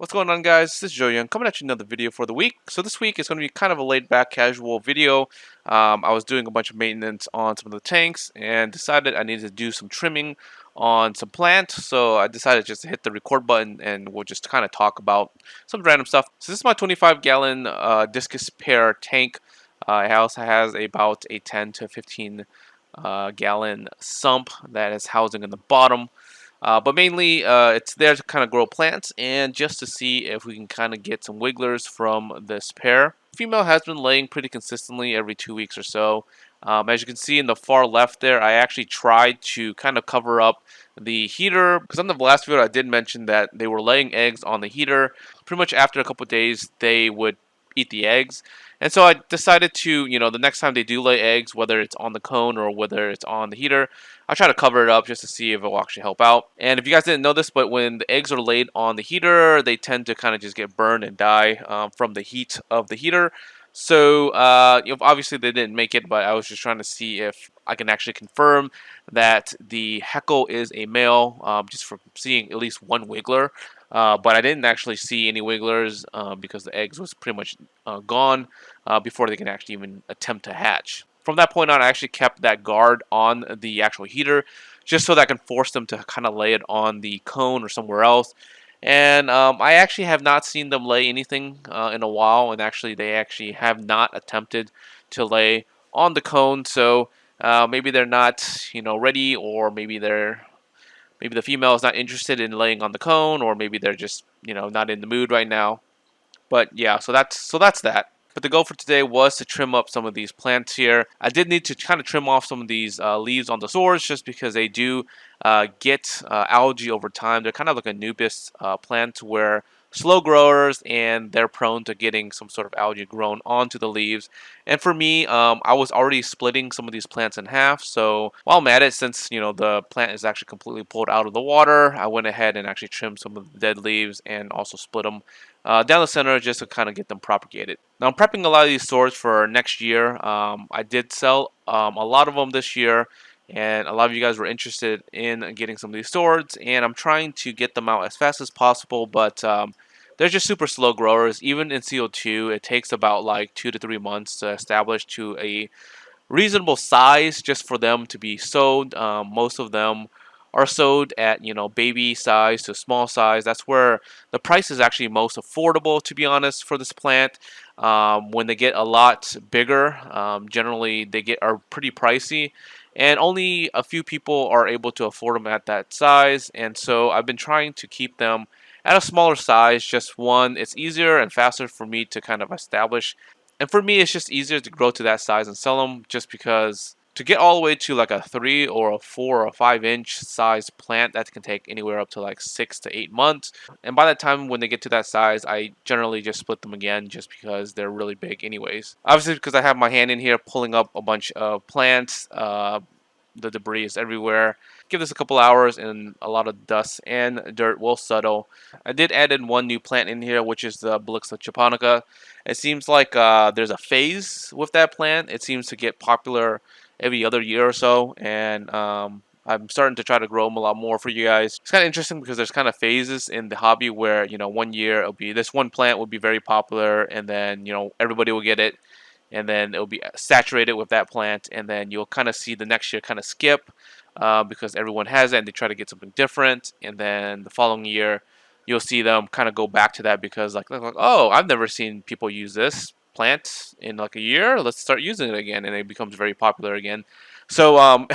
What's going on, guys? This is Joe Young coming at you another video for the week. So this week is going to be kind of a laid-back, casual video. I was doing a bunch of maintenance on some of the tanks and decided I needed to do some trimming on some plants. So I decided just to hit the record button and we'll just kind of talk about some random stuff. So this is my 25-gallon Discus pair tank. It also has about a 10 to 15 gallon sump that is housing in the bottom. But mainly, it's there to kind of grow plants and just to see if we can kind of get some wigglers from this pair. Female has been laying pretty consistently every 2 weeks or so. As you can see in the far left there, I actually tried to kind of cover up the heater because on the last video I did mention that they were laying eggs on the heater. Pretty much after a couple of days, they would eat the eggs. And so I decided to, the next time they do lay eggs, whether it's on the cone or whether it's on the heater, I'll try to cover it up just to see if it will actually help out. And if you guys didn't know this, but when the eggs are laid on the heater, they tend to kind of just get burned and die from the heat of the heater. So obviously they didn't make it, but I was just trying to see if I can actually confirm that the Heckle is a male, just from seeing at least one wiggler. But I didn't actually see any wigglers because the eggs was pretty much gone before they can actually even attempt to hatch. From that point on, I actually kept that guard on the actual heater just so that I can force them to kind of lay it on the cone or somewhere else. And I actually have not seen them lay anything in a while, and actually they actually have not attempted to lay on the cone. So maybe they're not, ready, or maybe the female is not interested in laying on the cone, or maybe they're just, not in the mood right now. But yeah, so that's that. But the goal for today was to trim up some of these plants here. I did need to kind of trim off some of these leaves on the swords just because they do get algae over time. They're kind of like a nubis plant where slow growers and they're prone to getting some sort of algae grown onto the leaves. And for me, I was already splitting some of these plants in half. So while I'm at it, since the plant is actually completely pulled out of the water, I went ahead and actually trimmed some of the dead leaves and also split them down the center just to kind of get them propagated. Now I'm prepping a lot of these swords for next year. I did sell a lot of them this year, and a lot of you guys were interested in getting some of these swords, and I'm trying to get them out as fast as possible, but they're just super slow growers. Even in CO2, it takes about like 2 to 3 months to establish to a reasonable size just for them to be sowed. Most of them are sold at baby size to small size. That's where the price is actually most affordable, to be honest, for this plant. When they get a lot bigger, generally are pretty pricey, and only a few people are able to afford them at that size. And so I've been trying to keep them at a smaller size. Just one, it's easier and faster for me to kind of establish, and for me it's just easier to grow to that size and sell them, just because to get all the way to like a 3 or a 4 or a 5 inch size plant, that can take anywhere up to like 6 to 8 months. And by that time, when they get to that size, I generally just split them again just because they're really big anyways. Obviously, because I have my hand in here pulling up a bunch of plants, the debris is everywhere. Give this a couple hours and a lot of dust and dirt will settle. I did add in one new plant in here, which is the Blixa japonica. It seems like there's a phase with that plant. It seems to get popular every other year or so, and I'm starting to try to grow them a lot more for you guys. It's kind of interesting because there's kind of phases in the hobby where one year it'll be this one plant will be very popular, and then everybody will get it, and then it'll be saturated with that plant, and then you'll kind of see the next year kind of skip because everyone has it and they try to get something different, and then the following year you'll see them kind of go back to that because like oh, I've never seen people use this plant in like a year, let's start using it again, and it becomes very popular again. So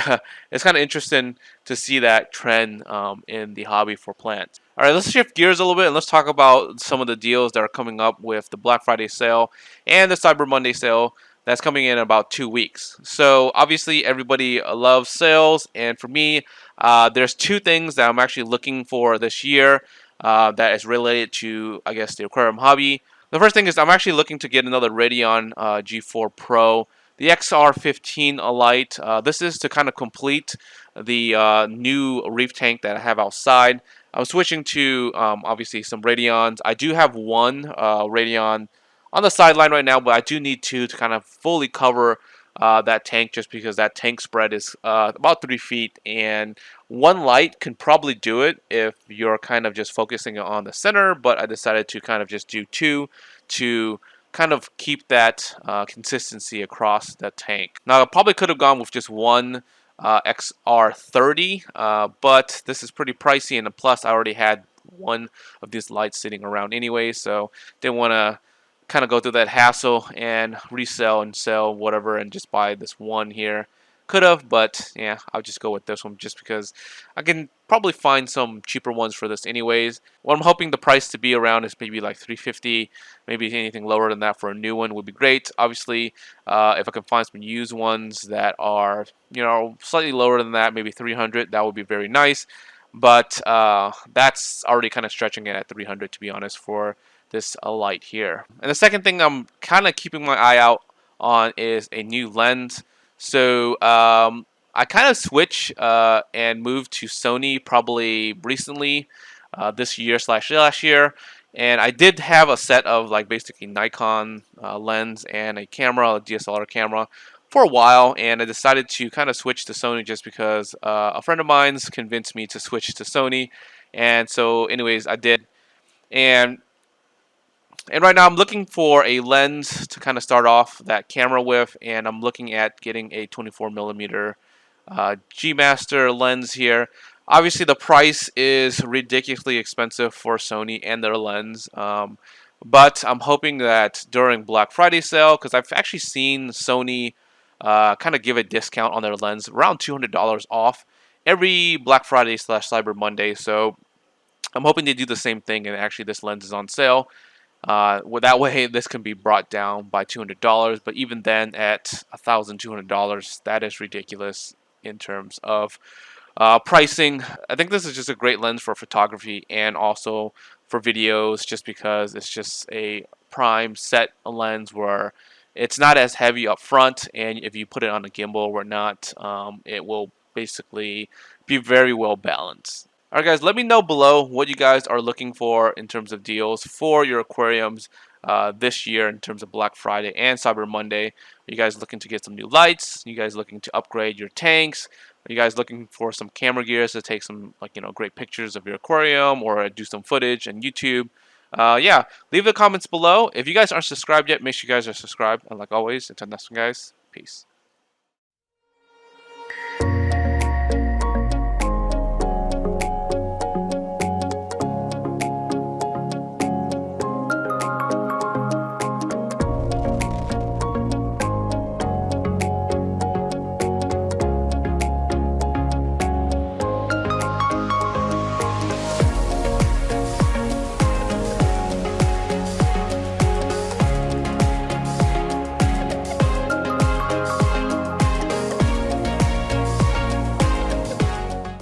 it's kind of interesting to see that trend in the hobby for plants. All right, let's shift gears a little bit and let's talk about some of the deals that are coming up with the Black Friday sale and the Cyber Monday sale that's coming in about 2 weeks. So obviously everybody loves sales, and for me, there's two things that I'm actually looking for this year that is related to, I guess, the aquarium hobby. The first thing is I'm actually looking to get another Radeon G4 Pro, the XR15 Lite. This is to kind of complete the new reef tank that I have outside. I'm switching to obviously some Radeons. I do have one Radeon on the sideline right now, but I do need two to kind of fully cover that tank, just because that tank spread is about 3 feet, and one light can probably do it if you're kind of just focusing on the center, but I decided to kind of just do two to kind of keep that consistency across the tank. Now I probably could have gone with just one XR30, but this is pretty pricey, and plus I already had one of these lights sitting around anyway, so didn't want to kind of go through that hassle and resell and sell whatever and just buy this one here. Could have, but yeah, I'll just go with this one just because I can probably find some cheaper ones for this anyways. What I'm hoping the price to be around is maybe like 350, maybe anything lower than that for a new one would be great. Obviously, if I can find some used ones that are, you know, slightly lower than that, maybe 300, that would be very nice. But that's already kind of stretching it at 300, to be honest, for this light here. And the second thing I'm kind of keeping my eye out on is a new lens. So I kind of switched and moved to Sony probably recently, this year slash last year. And I did have a set of like basically Nikon lens and a camera, a DSLR camera, for a while, and I decided to kind of switch to Sony just because a friend of mine's convinced me to switch to Sony. And so anyways, I did. And right now I'm looking for a lens to kind of start off that camera with, and I'm looking at getting a 24 millimeter G Master lens here. Obviously the price is ridiculously expensive for Sony and their lens, but I'm hoping that during Black Friday sale, because I've actually seen Sony kind of give a discount on their lens, around $200 off every Black Friday slash Cyber Monday. So I'm hoping they do the same thing, and actually this lens is on sale. Well, that way this can be brought down by $200, but even then at $1,200, that is ridiculous in terms of pricing. I think this is just a great lens for photography and also for videos, just because it's just a prime set lens where it's not as heavy up front, and if you put it on a gimbal or not, it will basically be very well balanced. Alright guys, let me know below what you guys are looking for in terms of deals for your aquariums this year in terms of Black Friday and Cyber Monday. Are you guys looking to get some new lights? Are you guys looking to upgrade your tanks? Are you guys looking for some camera gears to take some, like, you know, great pictures of your aquarium or do some footage on YouTube? Yeah, leave the comments below. If you guys aren't subscribed yet, make sure you guys are subscribed. And like always, until next one guys, peace.